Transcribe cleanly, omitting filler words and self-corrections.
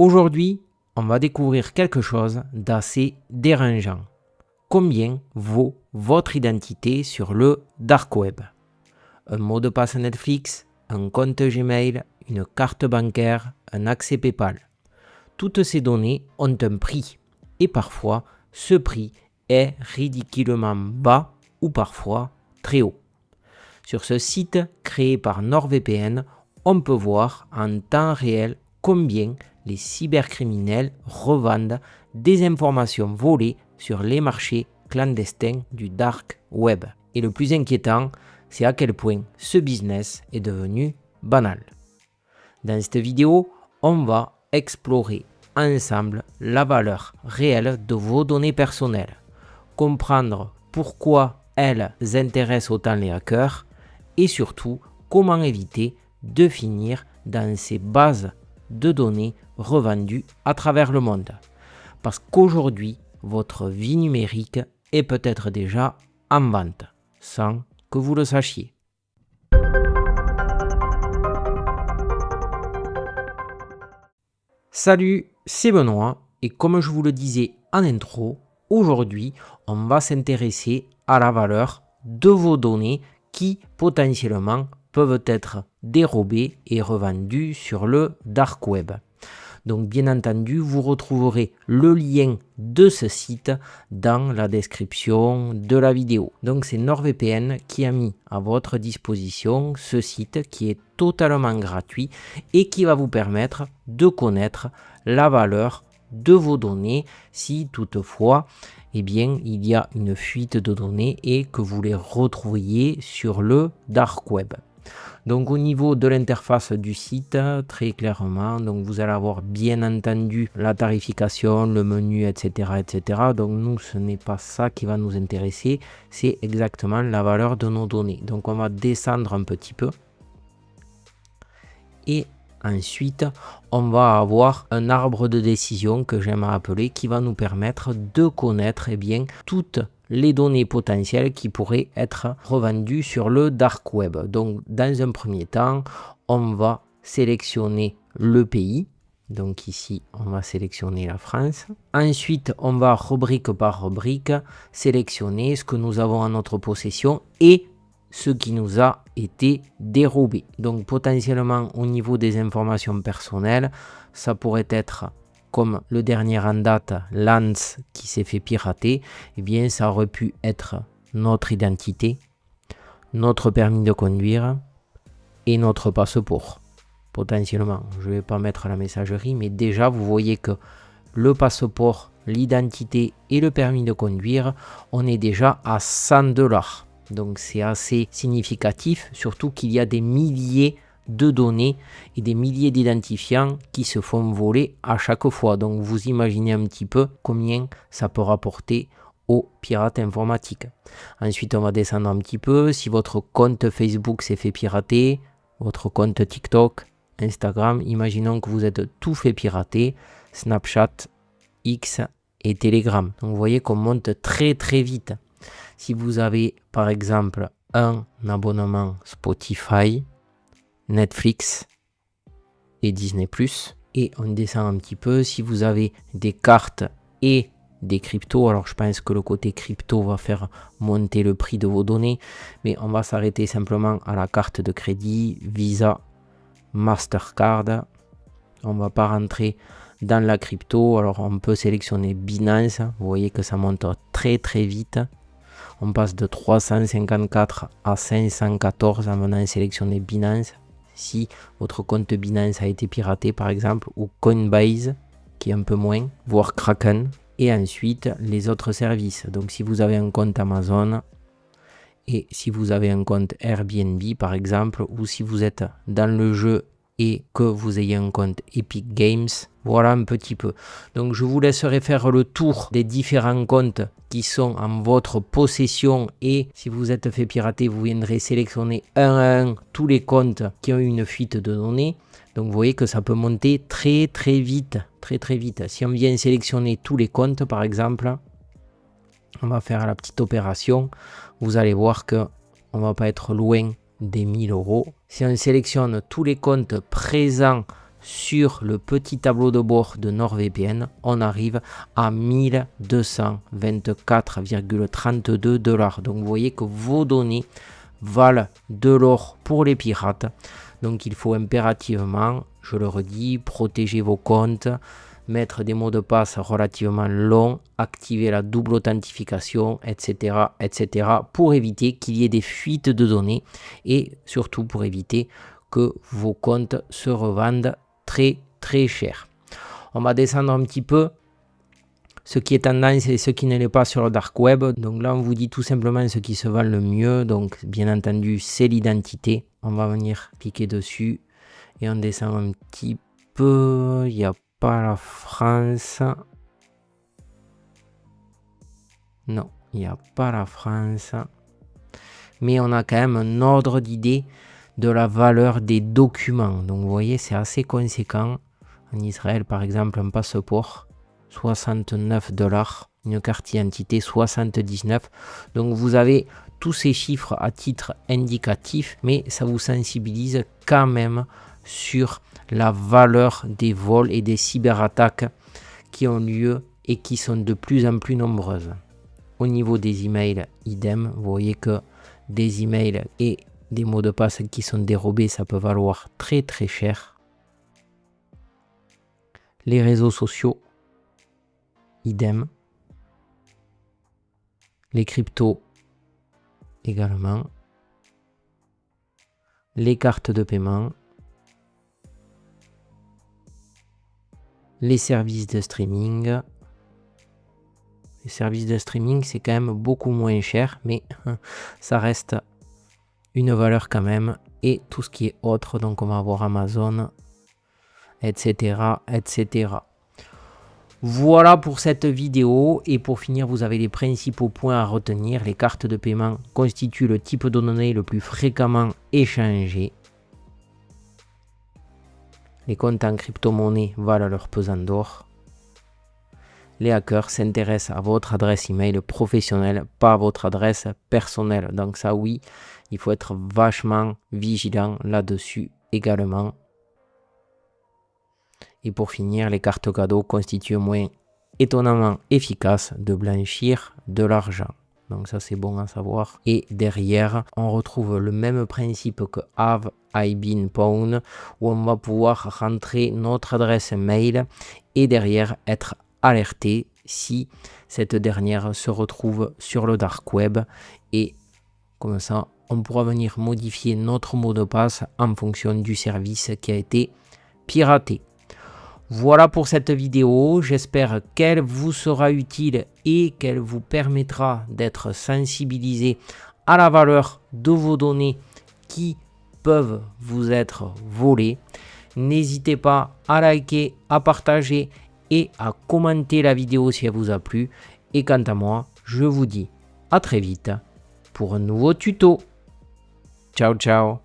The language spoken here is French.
Aujourd'hui, on va découvrir quelque chose d'assez dérangeant. Combien vaut votre identité sur le dark web? Un mot de passe Netflix, un compte Gmail, une carte bancaire, un accès PayPal. Toutes ces données ont un prix et parfois ce prix est ridiculement bas ou parfois très haut. Sur ce site créé par NordVPN, on peut voir en temps réel combien les cybercriminels revendent des informations volées sur les marchés clandestins du dark web. Et le plus inquiétant, c'est à quel point ce business est devenu banal. Dans cette vidéo, on va explorer ensemble la valeur réelle de vos données personnelles, comprendre pourquoi elles intéressent autant les hackers et surtout comment éviter de finir dans ces bases de données revendues à travers le monde. Parce qu'aujourd'hui, votre vie numérique est peut-être déjà en vente, sans que vous le sachiez. Salut, c'est Benoît et comme je vous le disais en intro, aujourd'hui, on va s'intéresser à la valeur de vos données qui potentiellement peuvent être dérobées et revendues sur le dark web. Donc bien entendu, vous retrouverez le lien de ce site dans la description de la vidéo. Donc c'est NordVPN qui a mis à votre disposition ce site qui est totalement gratuit et qui va vous permettre de connaître la valeur de vos données si toutefois il y a une fuite de données et que vous les retrouviez sur le dark web. Donc au niveau de l'interface du site, très clairement, donc vous allez avoir bien entendu la tarification, le menu, etc. Donc nous, ce n'est pas ça qui va nous intéresser, c'est exactement la valeur de nos données. Donc on va descendre un petit peu. Et ensuite, on va avoir un arbre de décision que j'aime appeler qui va nous permettre de connaître toutes les données potentielles qui pourraient être revendues sur le dark web. Donc dans un premier temps, on va sélectionner le pays. Donc ici, on va sélectionner la France. Ensuite, on va rubrique par rubrique sélectionner ce que nous avons en notre possession et ce qui nous a été dérobé. Donc potentiellement au niveau des informations personnelles, ça pourrait être comme le dernier en date, Lance qui s'est fait pirater, ça aurait pu être notre identité, notre permis de conduire et notre passeport. Potentiellement, je ne vais pas mettre la messagerie, mais déjà vous voyez que le passeport, l'identité et le permis de conduire, on est déjà à $100. Donc c'est assez significatif, surtout qu'il y a des milliers de données et des milliers d'identifiants qui se font voler à chaque fois. Donc vous imaginez un petit peu combien ça peut rapporter aux pirates informatiques. Ensuite, on va descendre un petit peu. Si votre compte Facebook s'est fait pirater, votre compte TikTok, Instagram, imaginons que vous êtes tout fait pirater, Snapchat, X et Telegram. Donc vous voyez qu'on monte très très vite. Si vous avez par exemple un abonnement Spotify, Netflix et Disney+, et on descend un petit peu, si vous avez des cartes et des cryptos, alors je pense que le côté crypto va faire monter le prix de vos données, mais on va s'arrêter simplement à la carte de crédit, Visa, Mastercard. On ne va pas rentrer dans la crypto, alors on peut sélectionner Binance, vous voyez que ça monte très très vite. On passe de 354 à 514 en venant sélectionner Binance. Si votre compte Binance a été piraté par exemple, ou Coinbase qui est un peu moins, voire Kraken. Et ensuite les autres services. Donc si vous avez un compte Amazon et si vous avez un compte Airbnb par exemple, ou si vous êtes dans le jeu et que vous ayez un compte Epic Games, voilà un petit peu. Donc je vous laisserai faire le tour des différents comptes qui sont en votre possession et si vous êtes fait pirater, vous viendrez sélectionner un à un tous les comptes qui ont eu une fuite de données. Donc vous voyez que ça peut monter très très vite, très très vite. Si on vient sélectionner tous les comptes par exemple, on va faire la petite opération, vous allez voir que on va pas être loin des 1000 euros. Si on sélectionne tous les comptes présents sur le petit tableau de bord de NordVPN, on arrive à 1224,32 $. Donc vous voyez que vos données valent de l'or pour les pirates. Donc il faut impérativement, je le redis, protéger vos comptes, mettre des mots de passe relativement longs, activer la double authentification, etc., etc., pour éviter qu'il y ait des fuites de données et surtout pour éviter que vos comptes se revendent très très cher. On va descendre un petit peu ce qui est tendance et ce qui ne l'est pas sur le dark web. Donc là on vous dit tout simplement ce qui se vend le mieux. Donc bien entendu c'est l'identité. On va venir cliquer dessus et on descend un petit peu. Il n'y a pas la France. Non, il n'y a pas la France. Mais on a quand même un ordre d'idée de la valeur des documents. Donc vous voyez, c'est assez conséquent. En Israël, par exemple, un passeport, 69 $. Une carte d'identité, 79. Donc vous avez tous ces chiffres à titre indicatif, mais ça vous sensibilise quand même sur la valeur des vols et des cyberattaques qui ont lieu et qui sont de plus en plus nombreuses. Au niveau des emails, idem, vous voyez que des emails et des mots de passe qui sont dérobés, ça peut valoir très très cher. Les réseaux sociaux, idem. Les cryptos, également. Les cartes de paiement. Les services de streaming. Les services de streaming, c'est quand même beaucoup moins cher, mais ça reste une valeur quand même. Et tout ce qui est autre, donc on va avoir Amazon, etc., etc. Voilà pour cette vidéo. Et pour finir, vous avez les principaux points à retenir. Les cartes de paiement constituent le type de données le plus fréquemment échangé. Les comptes en crypto-monnaie valent leur pesant d'or. Les hackers s'intéressent à votre adresse email professionnelle, pas à votre adresse personnelle. Donc ça, oui, il faut être vachement vigilant là-dessus également. Et pour finir, les cartes cadeaux constituent un moyen étonnamment efficace de blanchir de l'argent. Donc ça, c'est bon à savoir. Et derrière, on retrouve le même principe que Have I Been Pwned, où on va pouvoir rentrer notre adresse mail et derrière être alerté si cette dernière se retrouve sur le dark web. Et comme ça, on pourra venir modifier notre mot de passe en fonction du service qui a été piraté. Voilà pour cette vidéo, j'espère qu'elle vous sera utile et qu'elle vous permettra d'être sensibilisé à la valeur de vos données qui peuvent vous être volées. N'hésitez pas à liker, à partager et à commenter la vidéo si elle vous a plu. Et quant à moi, je vous dis à très vite pour un nouveau tuto. Ciao ciao.